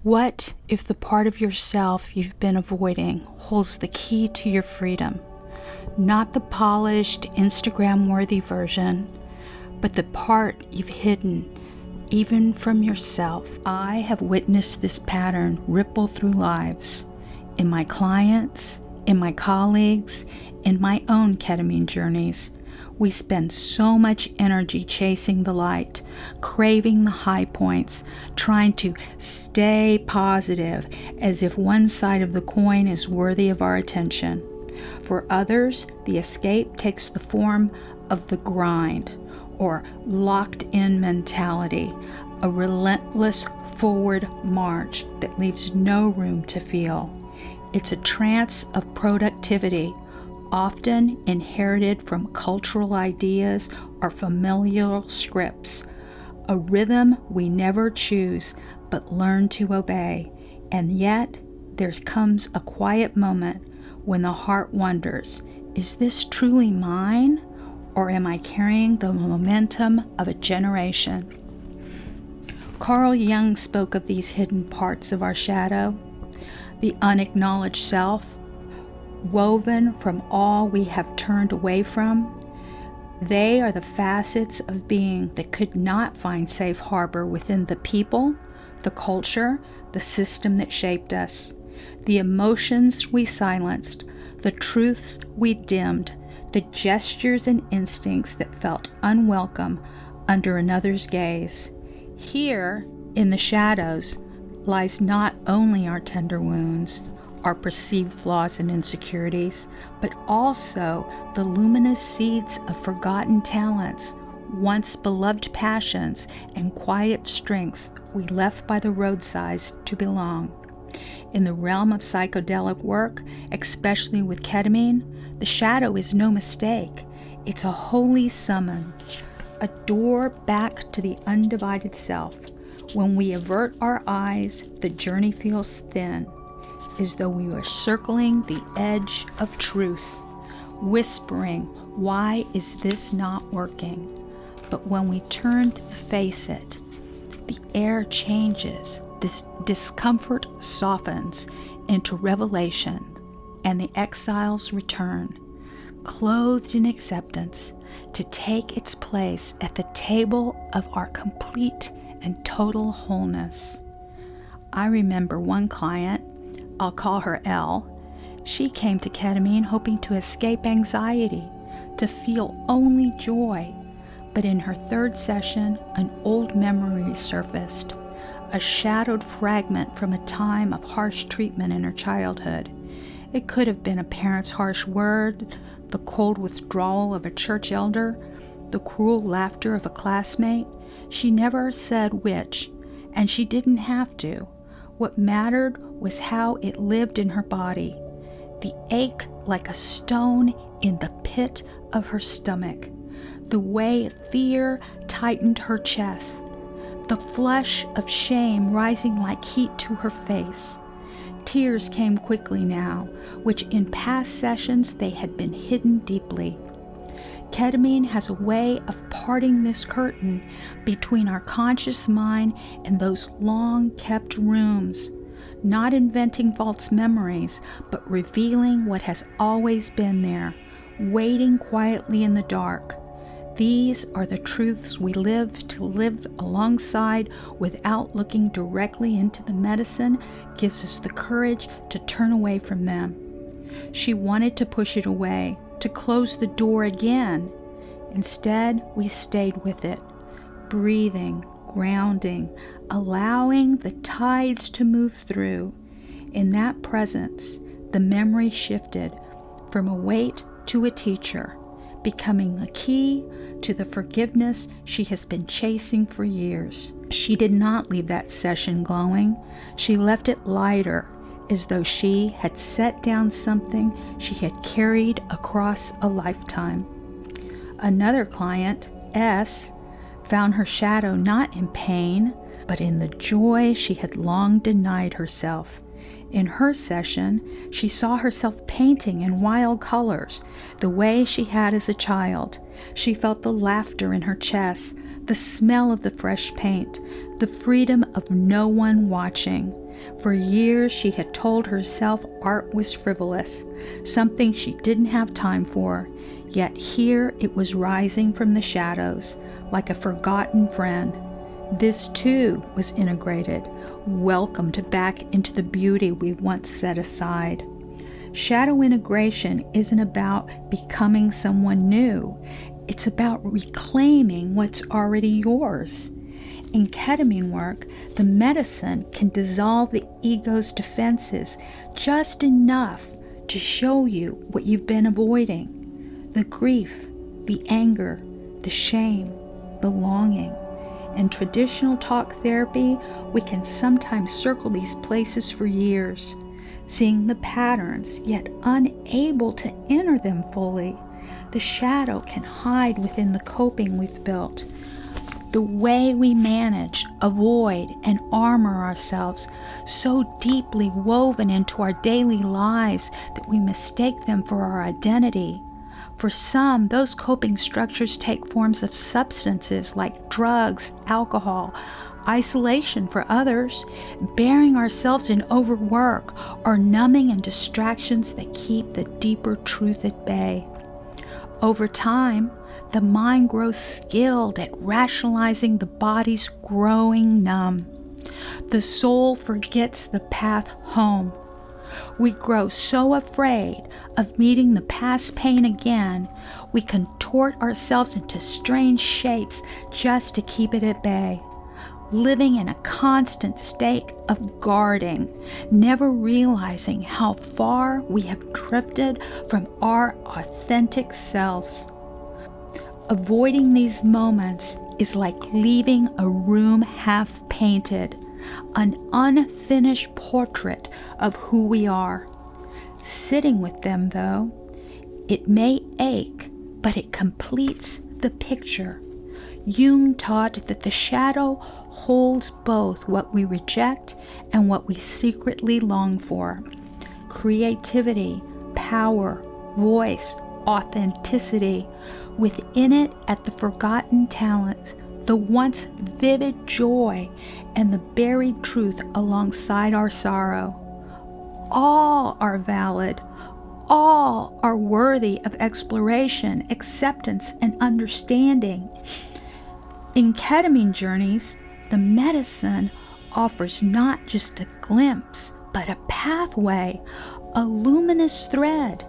What if the part of yourself you've been avoiding holds the key to your freedom? Not the polished, Instagram-worthy version, but the part you've hidden, even from yourself. I have witnessed this pattern ripple through lives, in my clients, in my colleagues, in my own ketamine journeys. We spend so much energy chasing the light, craving the high points, trying to stay positive as if one side of the coin is worthy of our attention. For others, the escape takes the form of the grind, or locked-in mentality, a relentless forward march that leaves no room to feel. It's a trance of productivity, often inherited from cultural ideas or familial scripts, a rhythm we never choose but learn to obey. And yet, there comes a quiet moment when the heart wonders, is this truly mine, or am I carrying the momentum of a generation? Carl Jung spoke of these hidden parts of our shadow, the unacknowledged self, woven from all we have turned away from. They are the facets of being that could not find safe harbor within the people, the culture, the system that shaped us, the emotions we silenced, the truths we dimmed, the gestures and instincts that felt unwelcome under another's gaze. Here, in the shadows, lies not only our tender wounds, our perceived flaws and insecurities, but also the luminous seeds of forgotten talents, once beloved passions, and quiet strengths we left by the roadsides to belong. In the realm of psychedelic work, especially with ketamine, the shadow is no mistake. It's a holy summon, a door back to the undivided self. When we avert our eyes, the journey feels thin, as though we were circling the edge of truth, whispering, why is this not working? But when we turn to face it, the air changes, this discomfort softens into revelation, and the exiles return, clothed in acceptance, to take its place at the table of our complete and total wholeness. I remember one client, I'll call her Elle. She came to ketamine hoping to escape anxiety, to feel only joy. But in her third session, an old memory surfaced, a shadowed fragment from a time of harsh treatment in her childhood. It could have been a parent's harsh word, the cold withdrawal of a church elder, the cruel laughter of a classmate. She never said which, and she didn't have to. What mattered was how it lived in her body, the ache like a stone in the pit of her stomach, the way fear tightened her chest, the flush of shame rising like heat to her face. Tears came quickly now, which in past sessions they had been hidden deeply. Ketamine has a way of parting this curtain between our conscious mind and those long-kept rooms, not inventing false memories, but revealing what has always been there, waiting quietly in the dark. These are the truths we live to live alongside without looking directly into the medicine gives us the courage to turn away from them. She wanted to push it away, to close the door again. Instead, we stayed with it, breathing, grounding, allowing the tides to move through. In that presence, the memory shifted from a weight to a teacher, becoming a key to the forgiveness she has been chasing for years. She did not leave that session glowing. She left it lighter, as though she had set down something she had carried across a lifetime. Another client, S, found her shadow not in pain, but in the joy she had long denied herself. In her session, she saw herself painting in wild colors, the way she had as a child. She felt the laughter in her chest, the smell of the fresh paint, the freedom of no one watching. For years she had told herself art was frivolous, something she didn't have time for, yet here it was rising from the shadows, like a forgotten friend. This too was integrated, welcomed back into the beauty we once set aside. Shadow integration isn't about becoming someone new. It's about reclaiming what's already yours. In ketamine work, the medicine can dissolve the ego's defenses just enough to show you what you've been avoiding. The grief, the anger, the shame, the longing. In traditional talk therapy, we can sometimes circle these places for years, seeing the patterns, yet unable to enter them fully. The shadow can hide within the coping we've built. The way we manage, avoid, and armor ourselves, so deeply woven into our daily lives that we mistake them for our identity. For some, those coping structures take forms of substances like drugs, alcohol, isolation for others, burying ourselves in overwork, or numbing and distractions that keep the deeper truth at bay. Over time, the mind grows skilled at rationalizing the body's growing numb. The soul forgets the path home. We grow so afraid of meeting the past pain again, we contort ourselves into strange shapes just to keep it at bay, living in a constant state of guarding, never realizing how far we have drifted from our authentic selves. Avoiding these moments is like leaving a room half painted, an unfinished portrait of who we are. Sitting with them, though, it may ache, but it completes the picture. Jung taught that the shadow holds both what we reject and what we secretly long for. Creativity, power, voice, authenticity. Within it, at the forgotten talents, the once vivid joy, and the buried truth alongside our sorrow. All are valid. All are worthy of exploration, acceptance, and understanding. In ketamine journeys, the medicine offers not just a glimpse, but a pathway, a luminous thread,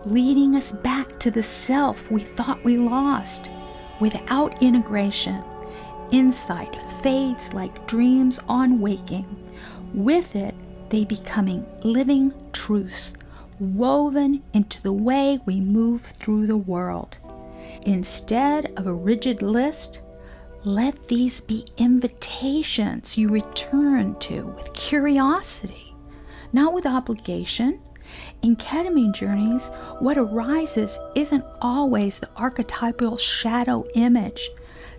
leading us back to the self we thought we lost. Without integration, insight fades like dreams on waking. With it, they becoming living truths, woven into the way we move through the world. Instead of a rigid list, let these be invitations you return to with curiosity, not with obligation. In ketamine journeys, what arises isn't always the archetypal shadow image.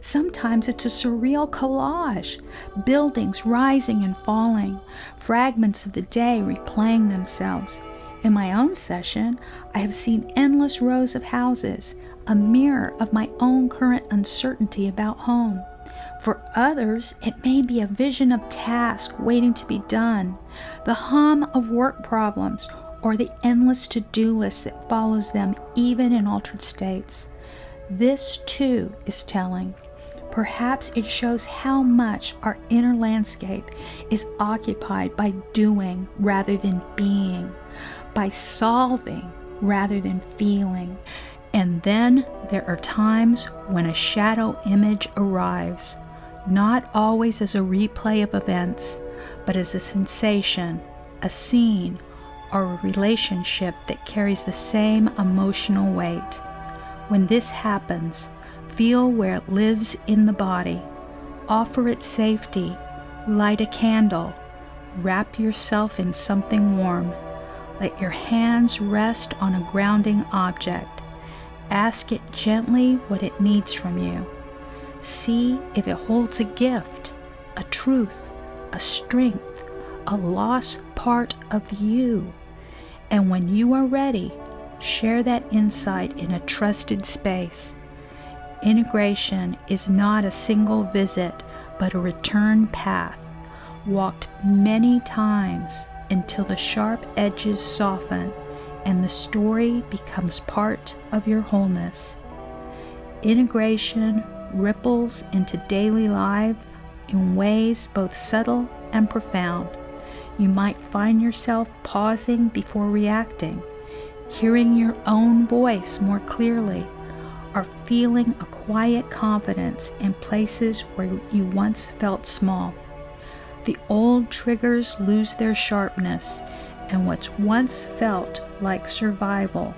Sometimes it's a surreal collage, buildings rising and falling, fragments of the day replaying themselves. In my own session, I have seen endless rows of houses, a mirror of my own current uncertainty about home. For others, it may be a vision of tasks waiting to be done, the hum of work problems, or the endless to-do list that follows them even in altered states. This too is telling. Perhaps it shows how much our inner landscape is occupied by doing rather than being, by solving rather than feeling. And then there are times when a shadow image arrives, not always as a replay of events, but as a sensation, a scene, or a relationship that carries the same emotional weight. When this happens, feel where it lives in the body. Offer it safety. Light a candle. Wrap yourself in something warm. Let your hands rest on a grounding object. Ask it gently what it needs from you. See if it holds a gift, a truth, a strength, a lost part of you. And when you are ready, share that insight in a trusted space. Integration is not a single visit, but a return path. walked many times until the sharp edges soften and the story becomes part of your wholeness. Integration ripples into daily life in ways both subtle and profound. You might find yourself pausing before reacting, hearing your own voice more clearly, or feeling a quiet confidence in places where you once felt small. The old triggers lose their sharpness, and what once felt like survival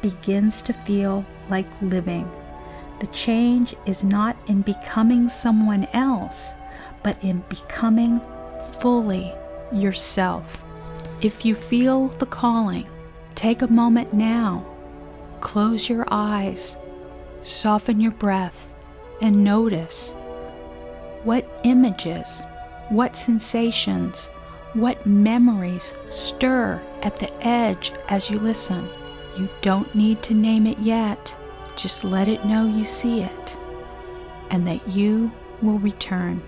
begins to feel like living. The change is not in becoming someone else, but in becoming fully yourself. If you feel the calling, take a moment now. Close your eyes, soften your breath, and notice what images, what sensations, what memories stir at the edge as you listen. You don't need to name it yet. Just let it know you see it and that you will return.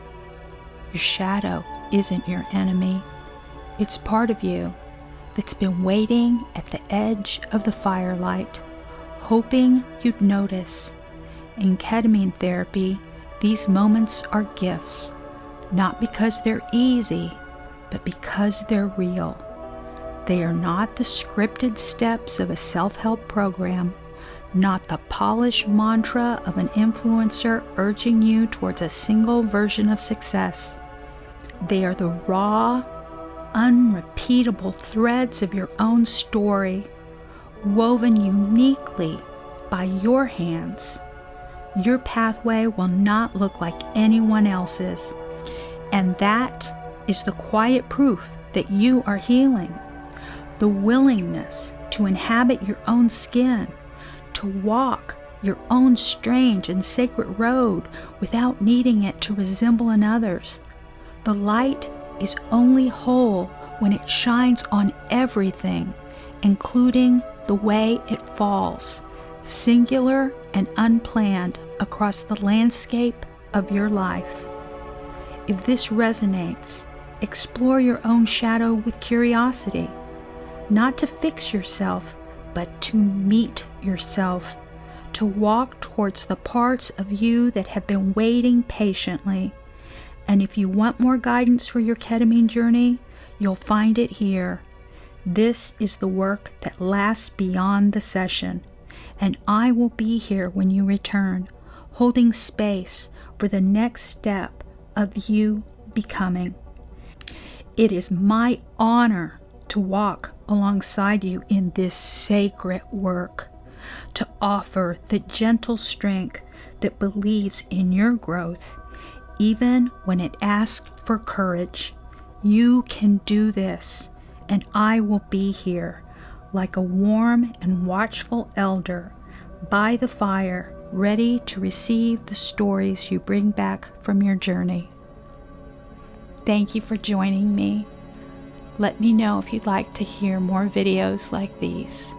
Your shadow isn't your enemy. It's part of you that's been waiting at the edge of the firelight, hoping you'd notice. In ketamine therapy, these moments are gifts, not because they're easy, but because they're real. They are not the scripted steps of a self-help program, not the polished mantra of an influencer urging you towards a single version of success. They are the raw, unrepeatable threads of your own story, woven uniquely by your hands. Your pathway will not look like anyone else's, and that is the quiet proof that you are healing. The willingness to inhabit your own skin, to walk your own strange and sacred road without needing it to resemble another's. The light is only whole when it shines on everything, including the way it falls, singular and unplanned across the landscape of your life. If this resonates, explore your own shadow with curiosity, not to fix yourself, but to meet yourself, to walk towards the parts of you that have been waiting patiently. And if you want more guidance for your ketamine journey, you'll find it here. This is the work that lasts beyond the session, and I will be here when you return, holding space for the next step of you becoming. It is my honor to walk alongside you in this sacred work, to offer the gentle strength that believes in your growth, even when it asks for courage. You can do this, and I will be here, like a warm and watchful elder, by the fire, ready to receive the stories you bring back from your journey. Thank you for joining me. Let me know if you'd like to hear more videos like these.